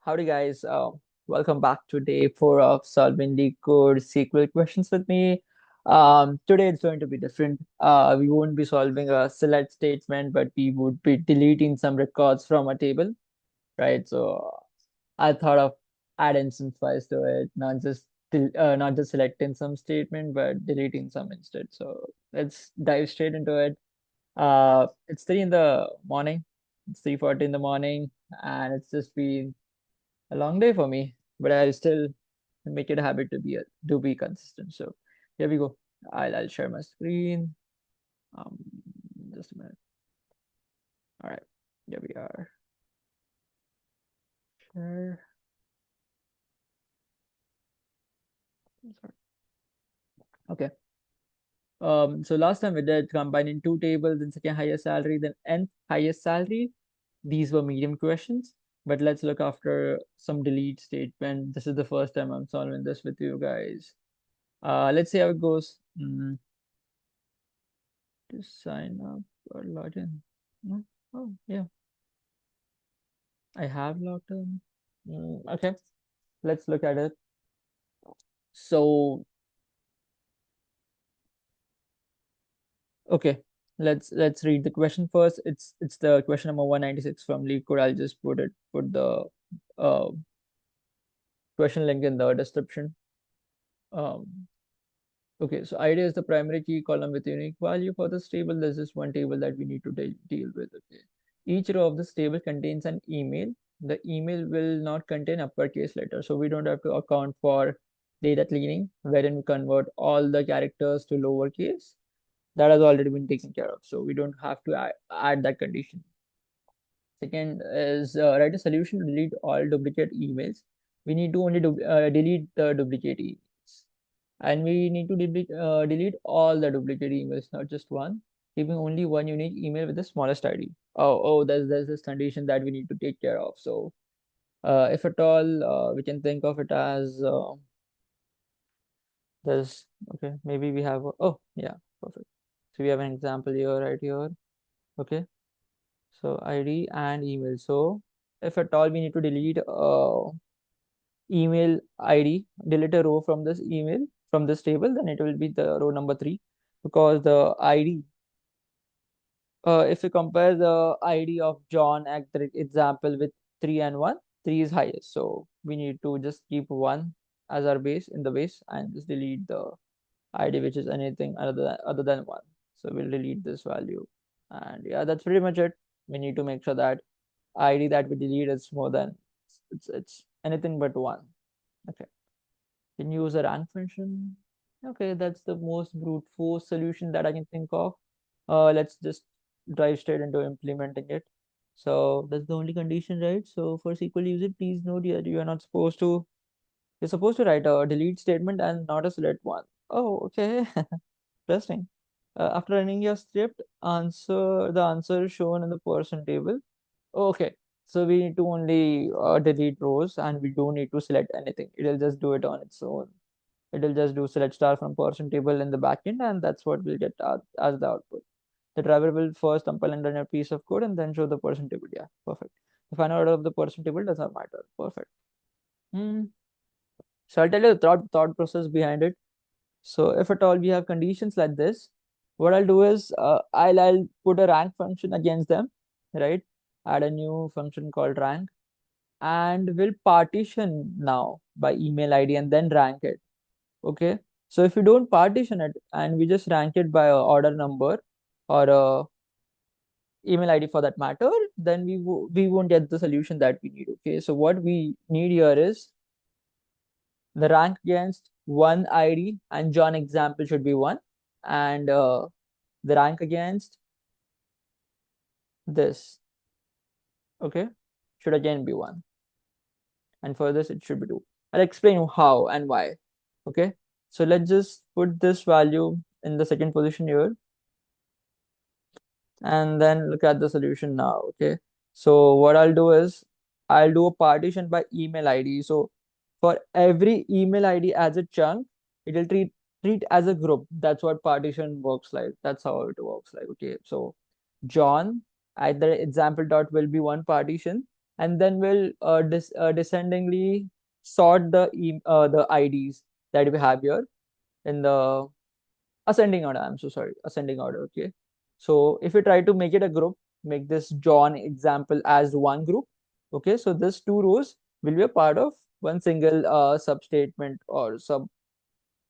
Howdy, guys. Welcome back to day 4 of solving the code SQL questions with me. Today it's going to be different. We won't be solving a select statement, but we would be deleting some records from a table, right? So I thought of adding some spice to it, not just selecting some statement, but deleting some instead. So let's dive straight into it. It's 3 in the morning. It's 3:40 in the morning, and it's just been a long day for me, but I'll still make it a habit to be consistent. So here we go. I'll share my screen. Um, just a minute. All right, here we are. Share. Sorry. Okay. So last time we did combining two tables, then second highest salary, then nth highest salary. These were medium questions, but let's look after some delete statement. This is the first time I'm solving this with you guys. Let's see how it goes. Just sign up or log in. No? Oh, yeah, I have logged in. Okay, let's look at it. So, okay, let's read the question first. It's the question number 196 from LeetCode. I'll just put the uh question link in the description. Um, okay, so ID is the primary key column with unique value for this table. There's just one table that we need to deal with. Okay, each row of this table contains an email. The email will not contain uppercase letters, so we don't have to account for data cleaning, wherein we convert all the characters to lowercase. That has already been taken care of, so we don't have to add that condition. Second is write a solution to delete all duplicate emails. We need to only delete the duplicate emails, and we need to delete all the duplicate emails, not just one, keeping only one unique email with the smallest ID. Oh, there's this condition that we need to take care of. So, if at all, we can think of it as there's okay, maybe we have oh yeah, perfect. So we have an example here, right here. Okay, so ID and email. So if at all we need to delete email ID, delete a row from this email from this table, then it will be the row number 3, because the ID, if you compare the ID of John at the example with 3 and 1, 3 is highest. So we need to just keep 1 as our base in the base and just delete the ID which is anything other than 1. So we'll delete this value. And yeah, that's pretty much it. We need to make sure that ID that we delete is more than it's anything but 1. Okay. Can you use a rank function? Okay, that's the most brute force solution that I can think of. Let's just dive straight into implementing it. So that's the only condition, right? So for SQL usage, please note that you are not supposed to. You're supposed to write a delete statement and not a select one. Oh, okay. Interesting. After running your script, answer the answer shown in the person table. Okay, so we need to only delete rows, and we don't need to select anything. It'll just do it on its own. It'll just do select star from person table in the backend, and that's what we'll get as the output. The driver will first compile and run a piece of code and then show the person table. Yeah, perfect. The final order of the person table does not matter. Perfect. Hmm. So I'll tell you the thought process behind it. So if at all we have conditions like this, what I'll do is I'll put a rank function against them, right? Add a new function called rank, and we'll partition now by email ID and then rank it. Okay. So if we don't partition it and we just rank it by a order number or a email ID for that matter, then we won't get the solution that we need. Okay. So what we need here is the rank against one ID, and John example should be 1, and the rank against this, okay, should again be 1, and for this it should be 2. I'll explain how and why. Okay, so let's just put this value in the second position here and then look at the solution now. Okay, so what I'll do is I'll do a partition by email ID. So for every email ID as a chunk, it will treat as a group. That's what partition works like. That's how it works like. Okay, so John at the example dot will be one partition, and then we'll descendingly sort the IDs that we have here in the ascending order. I'm so sorry, ascending order. Okay. So if we try to make it a group, make this John example as one group. Okay. So this two rows will be a part of one single substatement or sub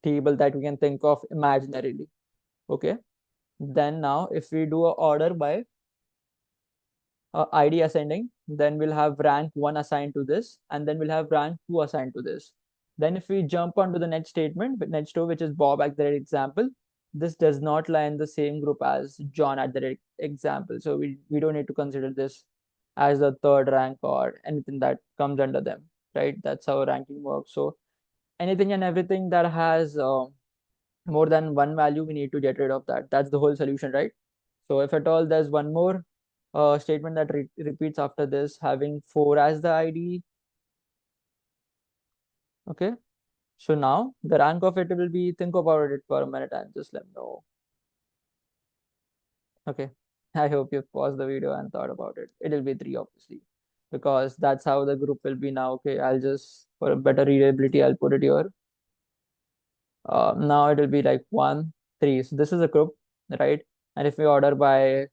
table that we can think of imaginarily. Okay. Then now if we do a order by ID ascending, then we'll have rank 1 assigned to this, and then we'll have rank 2 assigned to this. Then if we jump onto the next statement, next row, which is Bob at the example, this does not lie in the same group as John at the example. So we don't need to consider this as the third rank or anything that comes under them, right? That's how ranking works. So anything and everything that has more than one value, we need to get rid of that. That's the whole solution, right? So if at all there's one more statement that repeats after this, having 4 as the ID. Okay. So now the rank of it will be, think about it for a minute and just let me know. Okay. I hope you've paused the video and thought about it. It will be 3, obviously, because that's how the group will be now. Okay. I'll just, for a better readability, I'll put it here. Now it will be like 1, 3. So this is a group, right? And if we order by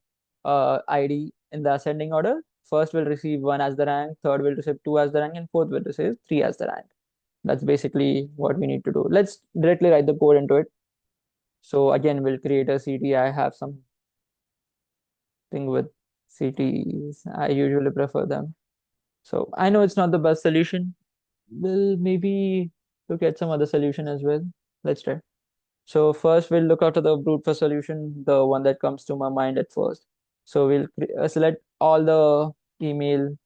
ID in the ascending order, first will receive 1 as the rank, third will receive 2 as the rank, and fourth will receive 3 as the rank. That's basically what we need to do. Let's directly write the code into it. So again, we'll create a CT. I have something with CTs. I usually prefer them. So I know it's not the best solution. We'll maybe look at some other solution as well. Let's try. So first we'll look after the brute force solution, the one that comes to my mind at first. So we'll select all the email.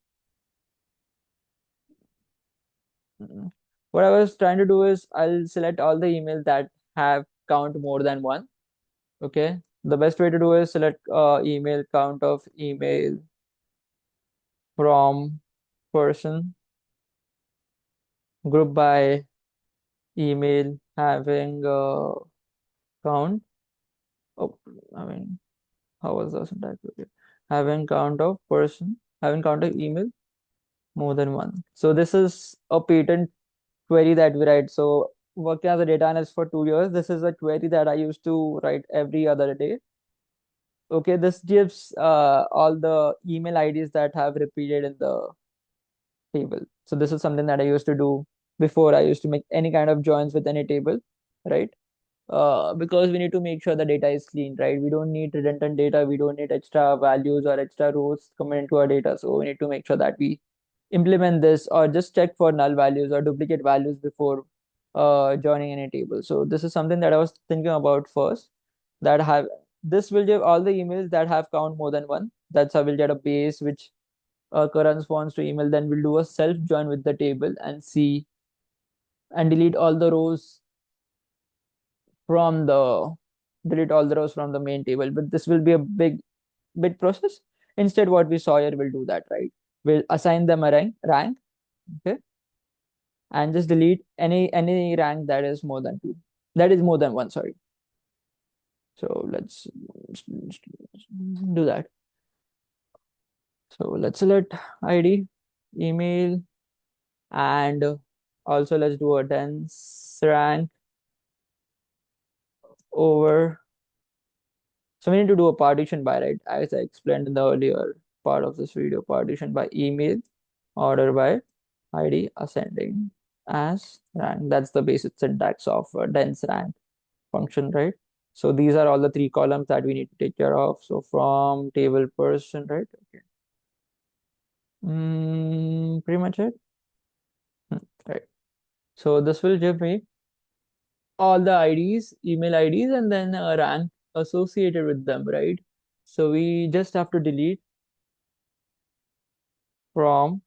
Mm, What I was trying to do is I'll select all the emails that have count more than one. Okay. The best way to do is select email count of email from person, group by email having count. Oh, I mean, how was the syntax? Okay. Having count of person, having count of email more than one. So this is a patent query that we write. So working as a data analyst for 2 years, this is a query that I used to write every other day. Okay, this gives all the email IDs that have repeated in the table. So this is something that I used to do before I used to make any kind of joins with any table, right? Because we need to make sure the data is clean, right? We don't need redundant data. We don't need extra values or extra rows coming into our data. So we need to make sure that we implement this or just check for null values or duplicate values before joining any table. So this is something that I was thinking about first. That have this will give all the emails that have count more than one. That's how we'll get a base which corresponds to email. Then we'll do a self join with the table and see and from the delete all the rows from the main table. But this will be a big process. Instead, what we saw here, we'll do that, right? We'll assign them a rank, okay, and just delete any rank that is more than two, that is more than one. Sorry. So let's do that. So let's select ID, email, and also let's do a dense rank over. So we need to do a partition by, right? As I explained in the earlier part of this video, partition by email, order by ID ascending as rank. That's the basic syntax of a dense rank function, right? So these are all the 3 columns that we need to take care of. So from table person, right? Okay. Pretty much it. Right. So this will give me all the IDs, email IDs, and then a rank associated with them, right? So we just have to delete from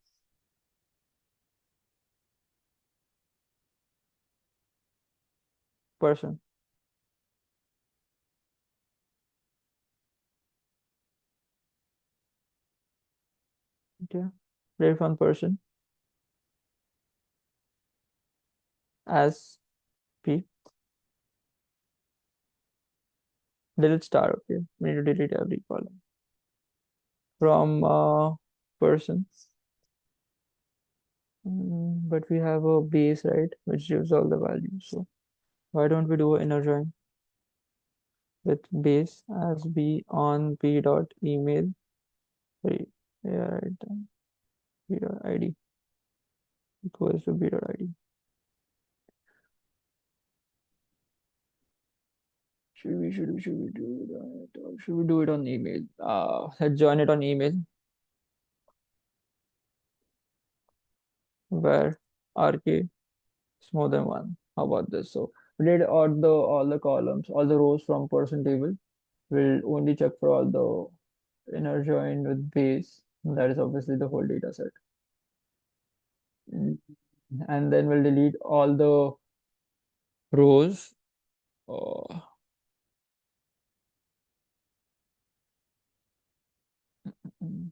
person. Okay. Delete from person as P. Delete star. Okay. We need to delete every column from person But we have a base, right, which gives all the values. So why don't we do an inner join with base as b on p dot email? Sorry, yeah, right. B dot id equals to b dot id. Should we do it on it, or should we do it on email? Let's join it on email where rk is more than one. How about this? So we did all the columns, all the rows from person table. We'll only check for all the inner join with base. That is obviously the whole data set. Mm, And then we'll delete all the rows. Oh, mm,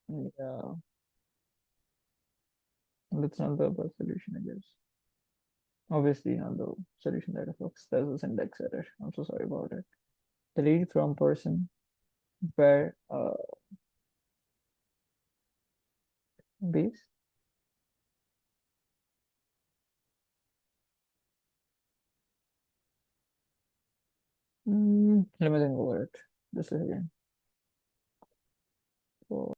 yeah, that's not the best solution, I guess. Obviously, not the solution that works. There's a syntax error. I'm so sorry about it. Delete from person where base. Let me think over it. This is again. So,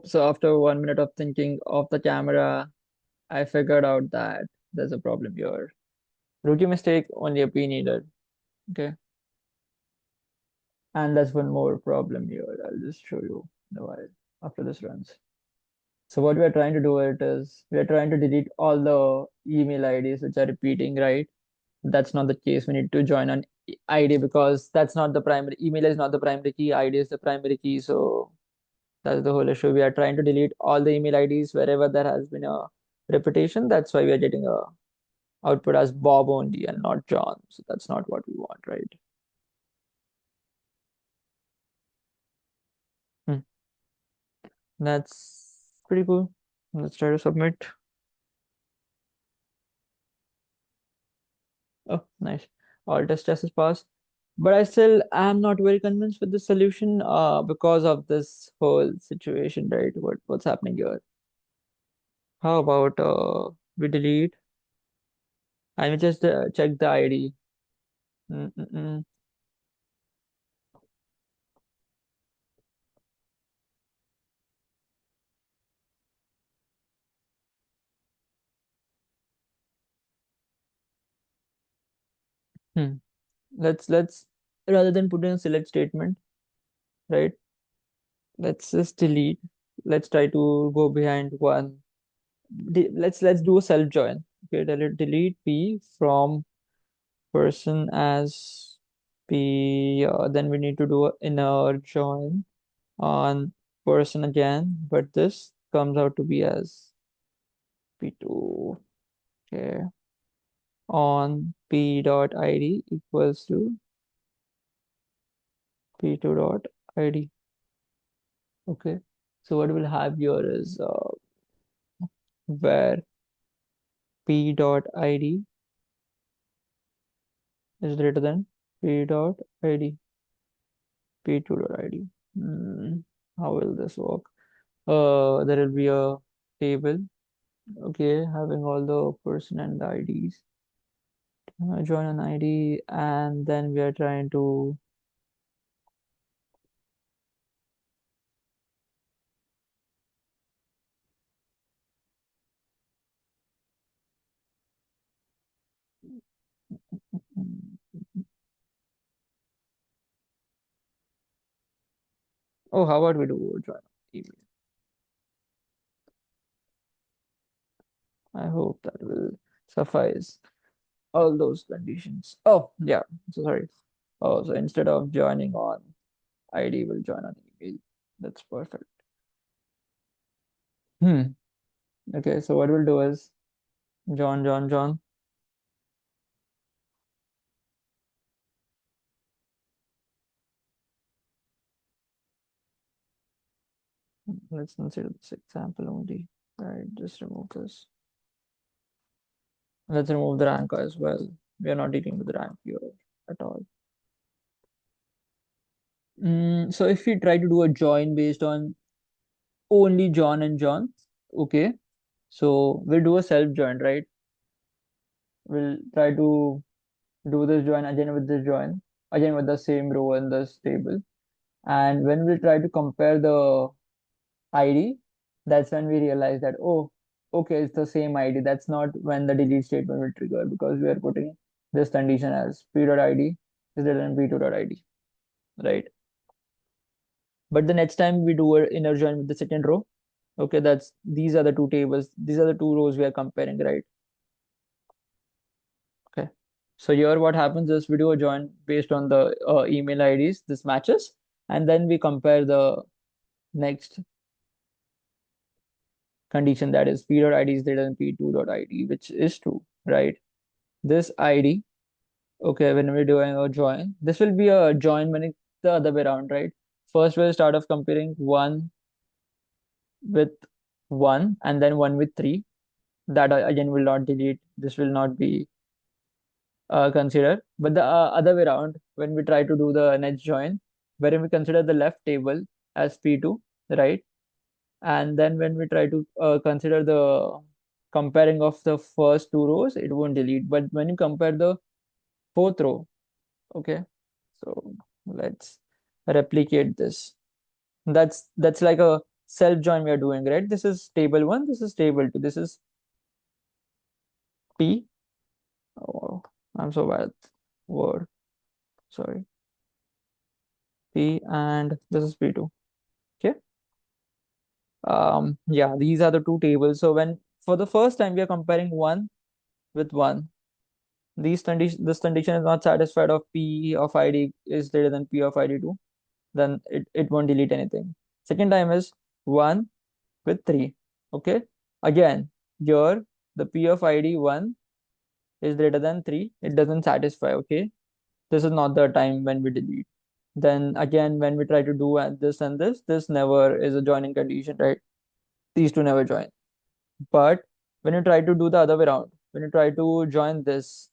so after 1 minute of thinking off the camera, I figured out that there's a problem here. Rookie mistake, only a P needed. Okay. And there's one more problem here. I'll just show you in a while after this runs. So what we are trying to do it is we are trying to delete all the email IDs which are repeating, right? That's not the case. We need to join an ID because that's not the primary. Email is not the primary key. ID is the primary key. So that's the whole issue. We are trying to delete all the email IDs wherever there has been a repetition. That's why we are getting a output as Bob only and not John. So that's not what we want, right? Hmm. That's pretty cool. Let's try to submit. Oh, nice. All test tests passed. But I still am not very convinced with the solution because of this whole situation, right? What's happening here? How about we delete and we just check the ID. Mm-mm-mm. Hmm. Let's rather than put in a select statement, right? Let's just delete. Let's try to go behind one. Let's do a self join. Okay, delete p from person as p. Then we need to do an inner join on person again, but this comes out to be as p2. Okay, on p dot id equals to p2 dot id. Okay, so what we'll have here is where p dot id is greater than p dot id, p2 dot id. How will this work? There will be a table, okay, having all the person and the IDs. Join an ID, and then we are trying to. Oh, how about we do join email? I hope that will suffice all those conditions. Oh, yeah. So sorry. Oh, so instead of joining on ID, we'll join on email. That's perfect. Hmm. Okay, so what we'll do is John. Let's consider this example only. Right, just remove this. Let's remove the rank as well. We are not dealing with rank here at all. So if we try to do a join based on only John and John, okay, so we'll do a self join, right? We'll try to do this join again with this join, again with the same row in this table. And when we try to compare the ID, that's when we realize that, oh, okay, it's the same ID. That's not when the delete statement will trigger because we are putting this condition as p.id is greater than p2.id, right? But the next time we do an inner join with the second row, okay, that's these are the two tables, these are the two rows we are comparing, right? Okay. So here what happens is we do a join based on the email IDs, this matches, and then we compare the next condition that is p.id is greater than p2.id, which is true, right? This ID, okay, when we're doing a join, this will be a join when it's the other way around, right? First we'll start off comparing one with one and then one with three. That again will not delete. This will not be considered. But the other way around, when we try to do the next join, wherein we consider the left table as P2, right? And then when we try to consider the comparing of the first two rows, it won't delete. But when you compare the fourth row, okay, so let's replicate this. That's like a self join we are doing, right? This is table one, this is table two, this is P. Oh, I'm so bad at word. Sorry. P and this is P2. Okay. Yeah, these are the two tables. So when for the first time we are comparing one with one, this condition is not satisfied of P of ID is greater than P of ID2, then it won't delete anything. Second time is one with three. Okay. Again, here the P of ID one is greater than three. It doesn't satisfy. Okay. This is not the time when we delete. Then again, when we try to do this and this never is a joining condition, right? These two never join. But when you try to do the other way around, when you try to join this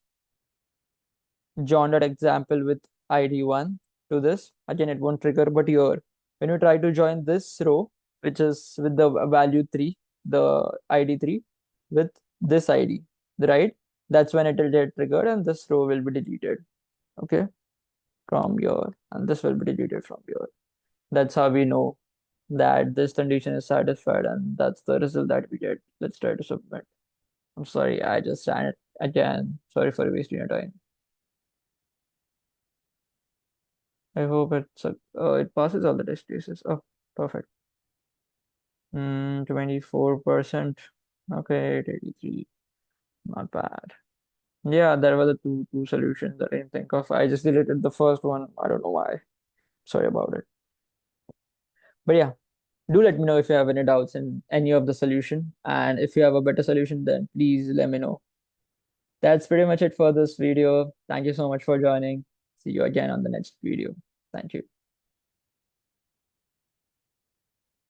John.example with ID1 to this, again it won't trigger. But here, when you try to join this row, which is with the value 3, the ID3 with this ID, right? That's when it will get triggered and this row will be deleted. Okay, from here, and this will be deleted from here. That's how we know that this condition is satisfied, and that's the result that we get. Let's try to submit. I'm sorry, I just ran it again. Sorry for wasting your time. I hope it passes all the test cases. Oh, perfect. 24%. Okay, 83. Not bad. Yeah, there were the two solutions that I didn't think of. I just deleted the first one. I don't know why. Sorry about it. But yeah, do let me know if you have any doubts in any of the solution. And if you have a better solution, then please let me know. That's pretty much it for this video. Thank you so much for joining. See you again on the next video. Thank you.